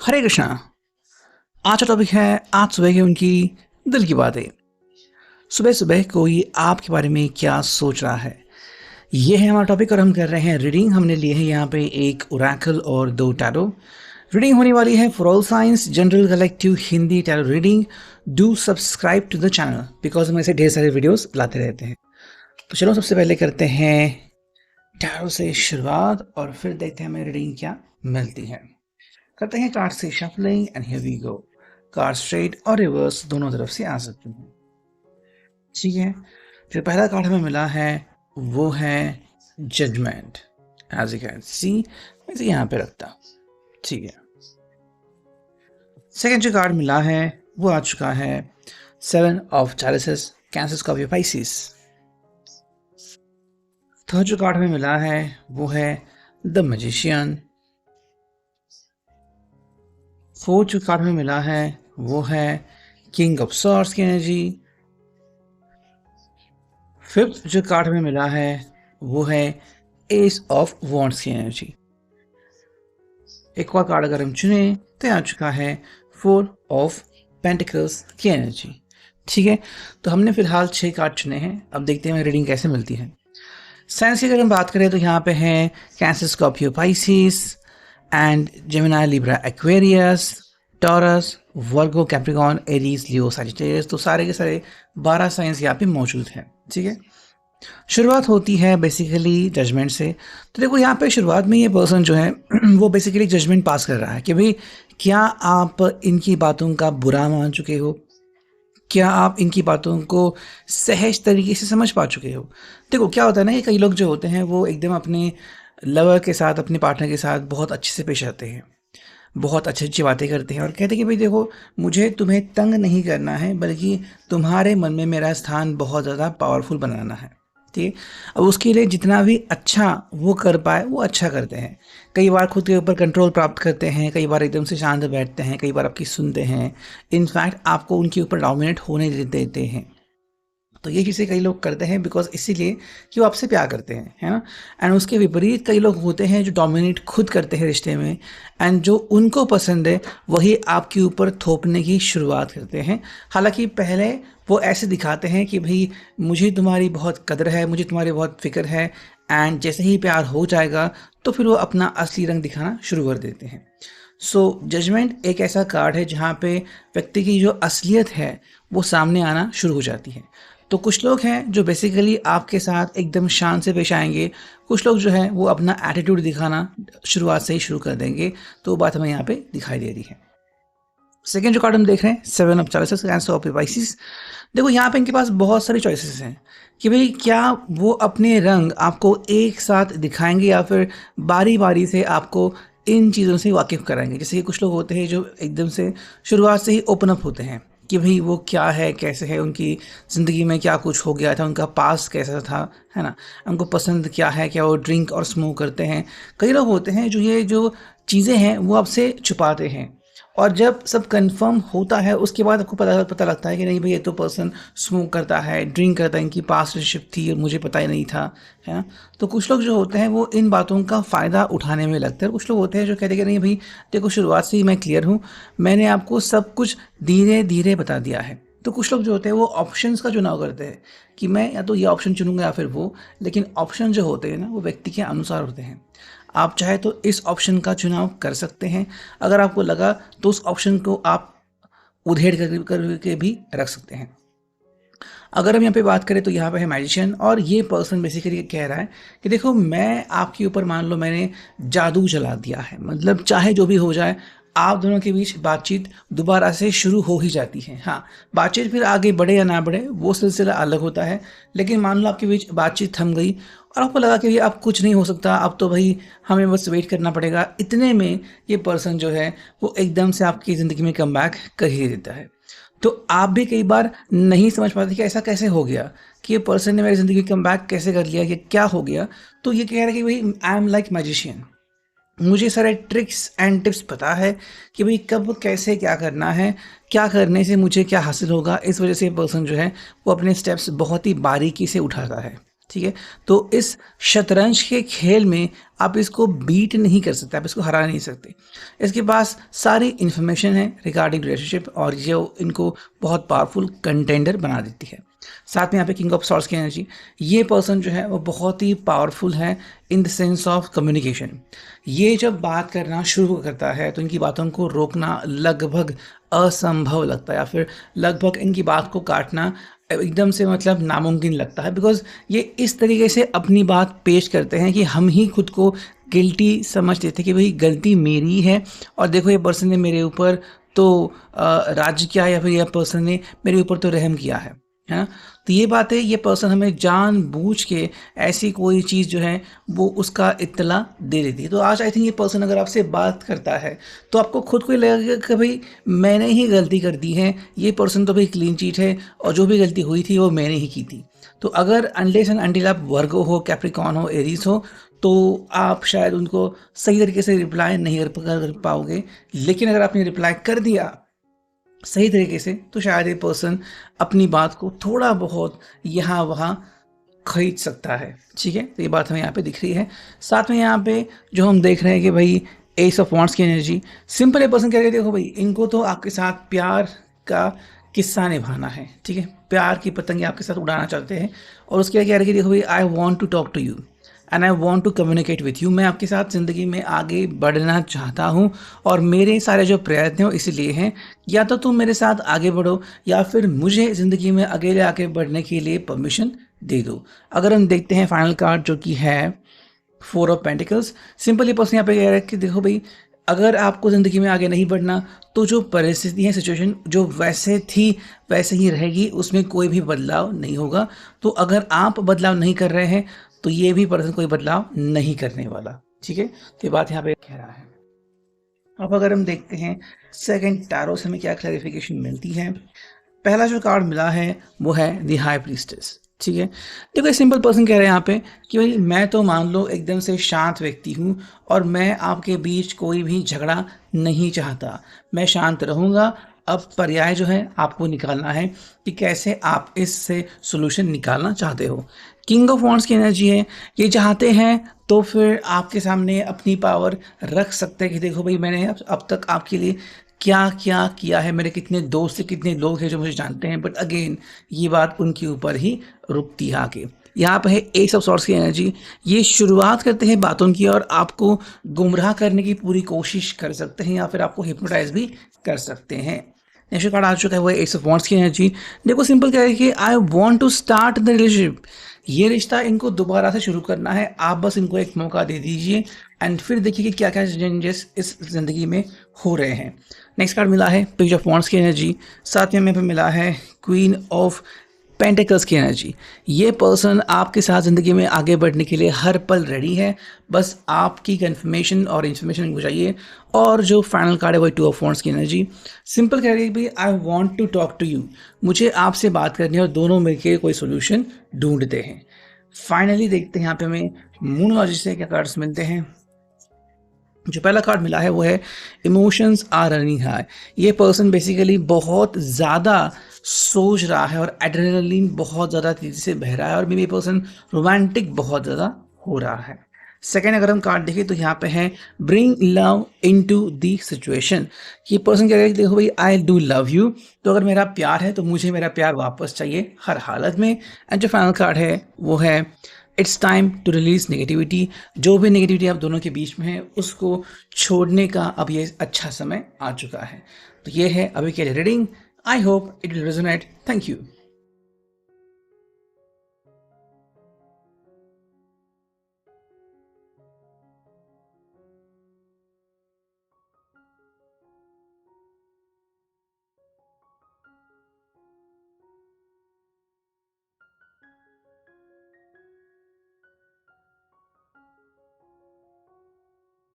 हरे कृष्णा। आज का टॉपिक है आज सुबह की उनकी दिल की बातें। सुबह सुबह कोई आपके बारे में क्या सोच रहा है, ये है हमारा टॉपिक और हम कर रहे हैं रीडिंग। हमने लिए हैं यहाँ पे एक ओरेकल और 2 टैरो। रीडिंग होने वाली है for all signs general collective Hindi tarot reading. Do subscribe to the channel because हम ऐसे ढेर सारे वीडियोस लाते रहते हैं। तो चलो सबसे पहले करते हैं टैरो से शुरुआत और फिर देखते हैं हमें रीडिंग क्या मिलती है। करते हैं कार्ड से shuffling and here we go. Card straight और रिवर्स दोनों तरफ से आ सकते हैं। ठीक है, जो पहला कार्ड हमें मिला है वो है judgement. As you can see मैं इसे यहाँ पे रखता। ठीक है, सेकंड जो कार्ड मिला है वो आ चुका है 7 of chalices, cancer, Scorpio, Pisces. Third जो कार्ड हमें मिला है वो है द मैजिशियन। फोर्थ जो कार्ड में मिला है वो है किंग ऑफ सॉर्ड्स की एनर्जी। फिफ्थ जो कार्ड में मिला है वो है एस ऑफ वॉन्ड्स की एनर्जी। एक और कार्ड अगर हम चुने तो आ चुका है 4 ऑफ पेंटिकल्स की एनर्जी। ठीक है, तो हमने फिलहाल 6 कार्ड चुने हैं। अब देखते हैं रीडिंग कैसे मिलती है। साइंस की अगर हम बात करें तो यहाँ पे है cancer, Scorpio, Pisces and Gemini, Libra, Aquarius, taurus, Virgo, Capricorn, Aries, Leo, Sagittarius. तो सारे के सारे 12 साइंस यहाँ पे मौजूद हैं। ठीक है, शुरुआत होती है बेसिकली जजमेंट से। तो देखो यहाँ पे शुरुआत में ये पर्सन जो है वो बेसिकली जजमेंट पास कर रहा है कि भाई क्या आप इनकी बातों का बुरा मान चुके हो, क्या आप इनकी बातों को सहज तरीके से समझ पा चुके हो। देखो क्या होता है ना कि कई लोग जो होते हैं वो एकदम अपने लवर के साथ, अपने पार्टनर के साथ बहुत अच्छे से पेश आते हैं, बहुत अच्छी अच्छी बातें करते हैं और कहते हैं कि भाई देखो मुझे तुम्हें तंग नहीं करना है बल्कि तुम्हारे मन में मेरा स्थान बहुत ज़्यादा पावरफुल बनाना है। ठीक है, अब उसके लिए जितना भी अच्छा वो कर पाए वो अच्छा करते हैं। कई बार खुद के ऊपर कंट्रोल प्राप्त करते हैं, कई बार एकदम से शांत बैठते हैं, कई बार आपकी सुनते हैं, इनफैक्ट आपको उनके ऊपर डोमिनेट होने देते हैं। तो ये चीज़ें कई लोग करते हैं बिकॉज इसीलिए कि वो आपसे प्यार करते हैं, है ना। एंड उसके विपरीत कई लोग होते हैं जो डोमिनेट खुद करते हैं रिश्ते में, एंड जो उनको पसंद है वही आपके ऊपर थोपने की शुरुआत करते हैं। हालांकि पहले वो ऐसे दिखाते हैं कि भाई मुझे तुम्हारी बहुत कदर है, मुझे तुम्हारी बहुत फिक्र है, एंड जैसे ही प्यार हो जाएगा तो फिर वो अपना असली रंग दिखाना शुरू कर देते हैं। सो जजमेंट एक ऐसा कार्ड है जहाँ पे व्यक्ति की जो असलियत है वो सामने आना शुरू हो जाती है। तो कुछ लोग हैं जो बेसिकली आपके साथ एकदम शान से पेश आएंगे, कुछ लोग जो है वो अपना एटीट्यूड दिखाना शुरुआत से ही शुरू कर देंगे। तो वो बात हमें यहाँ पे दिखाई दे रही है। सेकेंड जो कार्ड हम देख रहे हैं 7 of chalices, cancer, of Pisces. देखो यहाँ पे इनके पास बहुत सारी चॉइसेस हैं कि भाई क्या वो अपने रंग आपको एक साथ दिखाएंगे या फिर बारी बारी से आपको इन चीज़ों से वाकिफ़ कराएंगे। जैसे कि कुछ लोग होते हैं जो एकदम से शुरुआत से ही ओपन अप होते हैं कि भाई वो क्या है, कैसे है, उनकी ज़िंदगी में क्या कुछ हो गया था, उनका पास कैसा था, है ना, उनको पसंद क्या है, क्या वो ड्रिंक और स्मोक करते हैं। कई लोग होते हैं जो ये जो चीज़ें हैं वो आपसे छुपाते हैं और जब सब कंफर्म होता है उसके बाद आपको पता लगता है कि नहीं भाई ये तो पर्सन स्मोक करता है, ड्रिंक करता है, इनकी पास्ट रिलेशनशिप थी और मुझे पता ही नहीं था, है ना। तो कुछ लोग जो होते हैं वो इन बातों का फ़ायदा उठाने में लगते हैं। कुछ लोग होते हैं जो कहते हैं कि नहीं भाई देखो शुरुआत से ही मैं क्लियर हूँ, मैंने आपको सब कुछ धीरे धीरे बता दिया है। तो कुछ लोग जो होते हैं वो ऑप्शंस का चुनाव करते हैं कि मैं या तो ये ऑप्शन चुनूंगा या फिर वो, लेकिन ऑप्शन जो होते हैं ना वो व्यक्ति के अनुसार होते हैं। आप चाहे तो इस ऑप्शन का चुनाव कर सकते हैं, अगर आपको लगा तो उस ऑप्शन को आप उधेड़ करके भी रख सकते हैं। अगर हम यहाँ पे बात करें तो यहाँ पे है मैजिशियन और ये पर्सन बेसिकली कह रहा है कि देखो मैं आपके ऊपर मान लो मैंने जादू चला दिया है, मतलब चाहे जो भी हो जाए आप दोनों के बीच बातचीत दोबारा से शुरू हो ही जाती है। हाँ, बातचीत फिर आगे बढ़े या ना बढ़े वो सिलसिला अलग होता है, लेकिन मान लो आपके बीच बातचीत थम गई और आपको लगा कि ये अब कुछ नहीं हो सकता, अब तो भाई हमें बस वेट करना पड़ेगा, इतने में ये पर्सन जो है वो एकदम से आपकी ज़िंदगी में कम बैक कर ही देता है। तो आप भी कई बार नहीं समझ पाते कि ऐसा कैसे हो गया कि ये पर्सन ने मेरी ज़िंदगी में कम बैक कैसे कर लिया, कि क्या हो गया। तो ये कह रहा है कि भाई आई एम लाइक मैजिशियन, मुझे सारे ट्रिक्स एंड टिप्स पता है कि भाई कब कैसे क्या करना है, क्या करने से मुझे क्या हासिल होगा। इस वजह से ये पर्सन जो है वो अपने स्टेप्स बहुत ही बारीकी से उठाता है। ठीक है। तो इस शतरंज के खेल में आप इसको बीट नहीं कर सकते, आप इसको हरा नहीं सकते। इसके पास सारी इन्फॉर्मेशन है रिगार्डिंग रिलेशनशिप और ये इनको बहुत पावरफुल कंटेंडर बना देती है। साथ में यहाँ पे किंग ऑफ सॉर्ड्स की एनर्जी, ये पर्सन जो है वो बहुत ही पावरफुल है in the sense of communication. ये जब बात करना शुरू करता है तो इनकी बातों को रोकना लगभग असंभव लगता है, या फिर लगभग इनकी बात को काटना एकदम से मतलब नामुमकिन लगता है, बिकॉज ये इस तरीके से अपनी बात पेश करते हैं कि हम ही खुद को गिल्टी समझ लेते हैं कि भाई गलती मेरी है और देखो ये पर्सन ने मेरे ऊपर तो राज्य किया, या फिर यह पर्सन ने मेरे ऊपर तो रहम किया है ना। तो ये बात है, ये पर्सन हमें जानबूझ के ऐसी कोई चीज़ जो है वो उसका इत्तला दे देती है। तो आज आई थिंक ये पर्सन अगर आपसे बात करता है तो आपको खुद को ही लगेगा कि भाई मैंने ही गलती कर दी है, ये पर्सन तो भाई क्लीन चीट है और जो भी गलती हुई थी वो मैंने ही की थी। तो अगर अनलेस एंड अनटिल आप वर्गो हो, कैप्रिकॉन हो, एरीज हो, तो आप शायद उनको सही तरीके से रिप्लाई नहीं कर पाओगे। लेकिन अगर आपने रिप्लाई कर दिया सही तरीके से तो शायद ये पर्सन अपनी बात को थोड़ा बहुत यहाँ वहाँ खरीद सकता है। ठीक है, तो ये बात हमें यहाँ पे दिख रही है। साथ में यहाँ पे जो हम देख रहे हैं कि भाई एस ऑफ वांड्स की एनर्जी, सिंपल ये पर्सन कह रहे देखो भाई इनको तो आपके साथ प्यार का किस्सा निभाना है। ठीक है, प्यार की पतंगे आपके साथ उड़ाना चाहते हैं और उसके लिए कह रहे हैं कि देखो भाई I want to talk to you and I want to communicate with you. मैं आपके साथ ज़िंदगी में आगे बढ़ना चाहता हूँ और मेरे सारे जो प्रयत्न हैं वो इसलिए हैं, या तो तुम मेरे साथ आगे बढ़ो या फिर मुझे ज़िंदगी में अकेले आगे बढ़ने के लिए परमिशन दे दो। अगर हम देखते हैं फाइनल कार्ड जो कि है 4 ऑफ पेंटिकल्स, सिंपल ये पर्सन यहाँ पे कह रहा है कि देखो भाई अगर आपको ज़िंदगी में आगे नहीं बढ़ना तो जो परिस्थिति है, सिचुएशन जो वैसे थी वैसे ही रहेगी, उसमें कोई भी बदलाव नहीं होगा। तो अगर आप बदलाव नहीं कर रहे हैं तो ये भी पर्सन कोई बदलाव नहीं करने वाला। ठीक है, तो ये बात यहाँ पे कह रहा है। अब अगर हम देखते हैं सेकंड टैरो से हमें क्या क्लैरिफिकेशन मिलती है। पहला जो कार्ड मिला है वो है द हाई प्रीस्टेस। ठीक है, देखो सिंपल पर्सन कह रहे हैं यहाँ पे कि भाई मैं तो मान लो एकदम से शांत व्यक्ति हूँ और मैं आपके बीच कोई भी झगड़ा नहीं चाहता, मैं शांत रहूँगा। अब पर्याय जो है आपको निकालना है कि कैसे आप इससे सोल्यूशन निकालना चाहते हो। किंग ऑफ वॉन्ड्स की एनर्जी है, ये चाहते हैं तो फिर आपके सामने अपनी पावर रख सकते हैं कि देखो भाई मैंने अब तक आपके लिए क्या क्या किया है, मेरे कितने दोस्त कितने लोग हैं जो मुझे जानते हैं। बट अगेन ये बात उनके ऊपर ही रुकती है आगे। यहाँ पे है एस ऑफ सॉर्ड्स की एनर्जी, ये शुरुआत करते हैं बातों की और आपको गुमराह करने की पूरी कोशिश कर सकते हैं या फिर आपको हिप्नोटाइज भी कर सकते हैं। नेक्स्ट कार्ड आ चुका है वो एस ऑफ वॉन्ड्स की एनर्जी। देखो सिंपल क्या है कि I want to start the relationship, ये रिश्ता इनको दोबारा से शुरू करना है, आप बस इनको एक मौका दे दीजिए एंड फिर देखिए कि क्या क्या चेंजेस इस जिंदगी में हो रहे हैं। नेक्स्ट कार्ड मिला है पेज ऑफ वॉन्ड्स की एनर्जी, साथ में हमें मिला है क्वीन ऑफ पेंटिकल्स की एनर्जी। ये पर्सन आपके साथ ज़िंदगी में आगे बढ़ने के लिए हर पल रेडी है, बस आपकी कंफर्मेशन और इन्फॉर्मेशन इनको चाहिए। और जो फाइनल कार्ड है वो 2 ऑफ वॉन्ड्स की एनर्जी, सिंपल कह रही है भाई I want to talk to you, मुझे आपसे बात करनी है और दोनों मिलकर कोई सोल्यूशन ढूंढते हैं। फाइनली देखते हैं यहाँ पे हमें मूनोलॉजी से क्या कार्ड्स मिलते हैं। जो पहला कार्ड मिला है वो है इमोशंस आर रनिंग हाई। ये पर्सन बेसिकली बहुत ज़्यादा सोच रहा है और एड्रेनलिन बहुत ज़्यादा तेज़ी से बह रहा है और मे बी ये पर्सन रोमांटिक बहुत ज़्यादा हो रहा है। सेकेंड अगर हम कार्ड देखें तो यहाँ पे है bring love into the situation. ये पर्सन कह रहा है कि देखो भाई आई डू लव यू, तो अगर मेरा प्यार है तो मुझे मेरा प्यार वापस चाहिए हर हालत में। एंड जो फाइनल कार्ड है वो है it's time to release negativity. जो भी नेगेटिविटी आप दोनों के बीच में है उसको छोड़ने का अब ये अच्छा समय आ चुका है। तो ये है अभी के लिए reading. I hope it will resonate. Thank you.